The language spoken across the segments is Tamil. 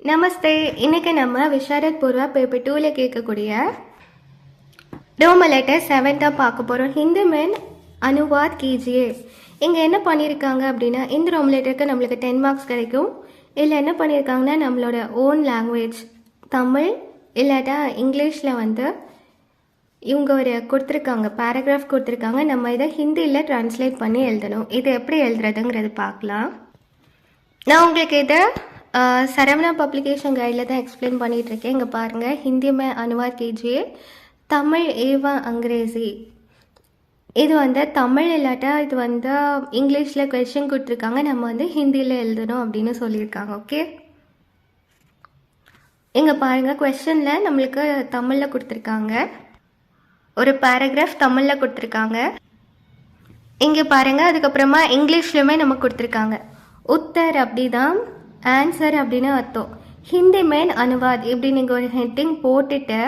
நமஸ்தே. இன்னைக்கு நம்ம விஷாரத் பூர்வா பேப்பர் 2ல கேட்கக்கூடிய ரோம லெட்டர் 7 தான் பார்க்க போகிறோம். ஹிந்தி மென் அனுவாத் கீஜியே. இங்கே என்ன பண்ணியிருக்காங்க அப்படின்னா, இந்த ரோம லெட்டருக்கு நம்மளுக்கு 10 மார்க்ஸ் கிடைக்கும். இதில் என்ன பண்ணியிருக்காங்கன்னா, நம்மளோட ஓன் லாங்குவேஜ் தமிழ் இல்லாட்டா இங்கிலீஷில் வந்து இவங்க ஒரு கொடுத்துருக்காங்க, பேராகிராஃப் கொடுத்துருக்காங்க. நம்ம இதை ஹிந்தியில் ட்ரான்ஸ்லேட் பண்ணி எழுதணும். இது எப்படி எழுதுறதுங்கிறது பார்க்கலாம். நான் உங்களுக்கு இதை சரவணா பப்ளிகேஷன் கைடில் தான் எக்ஸ்பிளைன் பண்ணிகிட்ருக்கேன். இங்கே பாருங்கள், ஹிந்தி மே அனுவாத் கீஜியே, தமிழ் ஏவா அங்கிரேசி. இது வந்து தமிழ் இல்லாட்டா இது வந்து இங்கிலீஷில் கொஷின் கொடுத்துருக்காங்க, நம்ம வந்து ஹிந்தியில் எழுதணும் அப்படின்னு சொல்லியிருக்காங்க. ஓகே, இங்கே பாருங்கள், கொஷனில் நம்மளுக்கு தமிழில் கொடுத்துருக்காங்க, ஒரு பேராகிராஃப் தமிழில் கொடுத்துருக்காங்க. இங்கே பாருங்கள், அதுக்கப்புறமா இங்கிலீஷ்லையுமே நமக்கு கொடுத்துருக்காங்க. உத்தர் அப்படி தான் ஆன்சர் அப்படின்னு அர்த்தம். ஹிந்தி மேன் அனுவாத் இப்படி நீங்கள் ஒரு ஹெட்டிங் போட்டுட்டு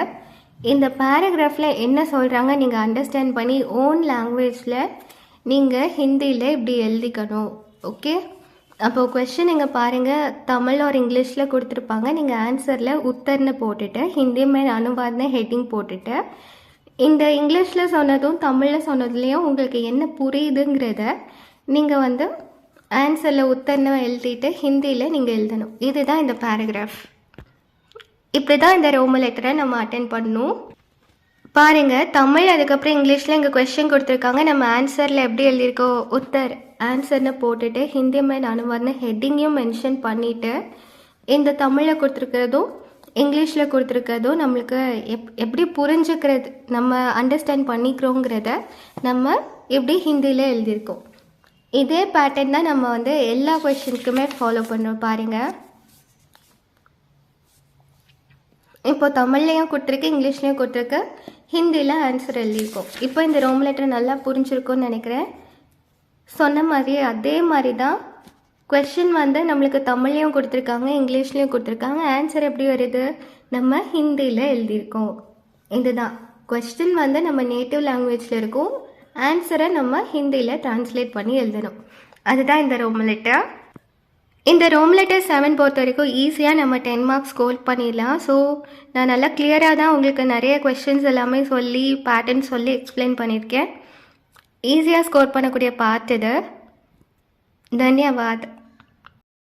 இந்த பேராகிராஃபில் என்ன சொல்கிறாங்க நீங்கள் அண்டர்ஸ்டாண்ட் பண்ணி ஓன் லாங்குவேஜில் நீங்கள் ஹிந்தியில் இப்படி எழுதிக்கணும். ஓகே, அப்போது கொஸ்டின் இங்கே பாருங்கள், தமிழ் ஒரு இங்கிலீஷில் கொடுத்துருப்பாங்க. நீங்கள் ஆன்சரில் உத்தர்னு போட்டுட்டு ஹிந்தி மேன் அனுவாத்னு ஹெட்டிங் போட்டுட்டு இந்த இங்கிலீஷில் சொன்னதும் தமிழில் சொன்னதுலேயும் உங்களுக்கு என்ன புரியுதுங்கிறத நீங்கள் வந்து ஆன்சரில் உத்தர்னு எழுதிட்டு ஹிந்தியில் நீங்கள் எழுதணும். இதுதான் இந்த பேராகிராஃப். இப்படி தான் இந்த ரோம லெட்டரை நம்ம அட்டென்ட் பண்ணணும். பாருங்கள், தமிழ் அதுக்கப்புறம் இங்கிலீஷில் இங்கே கொஸ்டின் கொடுத்துருக்காங்க. நம்ம ஆன்சரில் எப்படி எழுதியிருக்கோம், உத்தர் ஆன்சர்னு போட்டுட்டு ஹிந்தி மேன் அனுவாத்னு ஹெட்டிங்கையும் மென்ஷன் பண்ணிவிட்டு இந்த தமிழில் கொடுத்துருக்கிறதும் இங்கிலீஷில் கொடுத்துருக்கிறதும் நம்மளுக்கு எப்படி புரிஞ்சுக்கிறது, நம்ம அண்டர்ஸ்டாண்ட் பண்ணிக்கிறோங்கிறத நம்ம எப்படி ஹிந்தியில் எழுதியிருக்கோம். இதே பேட்டர்ன் தான் நம்ம வந்து எல்லா கொஷினுக்குமே ஃபாலோ பண்ணுறோம். பாருங்கள், இப்போ தமிழ்லையும் கொடுத்துருக்கு, இங்கிலீஷ்லேயும் கொடுத்துருக்கு, ஹிந்தியில் ஆன்சர் எழுதியிருக்கோம். இப்போ இந்த ரோம் லெட்டர் நல்லா புரிஞ்சிருக்கும்னு நினைக்கிறேன். சொன்ன மாதிரி அதே மாதிரி தான் கொஷின் வந்து நம்மளுக்கு தமிழ்லையும் கொடுத்துருக்காங்க, இங்கிலீஷ்லேயும் கொடுத்துருக்காங்க. ஆன்சர் எப்படி வருது, நம்ம ஹிந்தியில் எழுதியிருக்கோம். இதுதான் கொஸ்டின் வந்து நம்ம நேட்டிவ் லாங்குவேஜில் இருக்கும், ஆன்சரை நம்ம ஹிந்தியில் ட்ரான்ஸ்லேட் பண்ணி எழுதணும். அதுதான் இந்த ரோம் லெட்டர். இந்த ரோம் லெட்டர் 7 பொறுத்த வரைக்கும் ஈஸியாக நம்ம 10 மார்க்ஸ் ஸ்கோர் பண்ணிடலாம். ஸோ நான் நல்லா கிளியராக தான் உங்களுக்கு நிறைய கொஸ்டின்ஸ் எல்லாமே சொல்லி பேட்டர்ன் சொல்லி எக்ஸ்பிளைன் பண்ணியிருக்கேன். ஈஸியாக ஸ்கோர் பண்ணக்கூடிய பார்ட் இது. தன்யவாத்.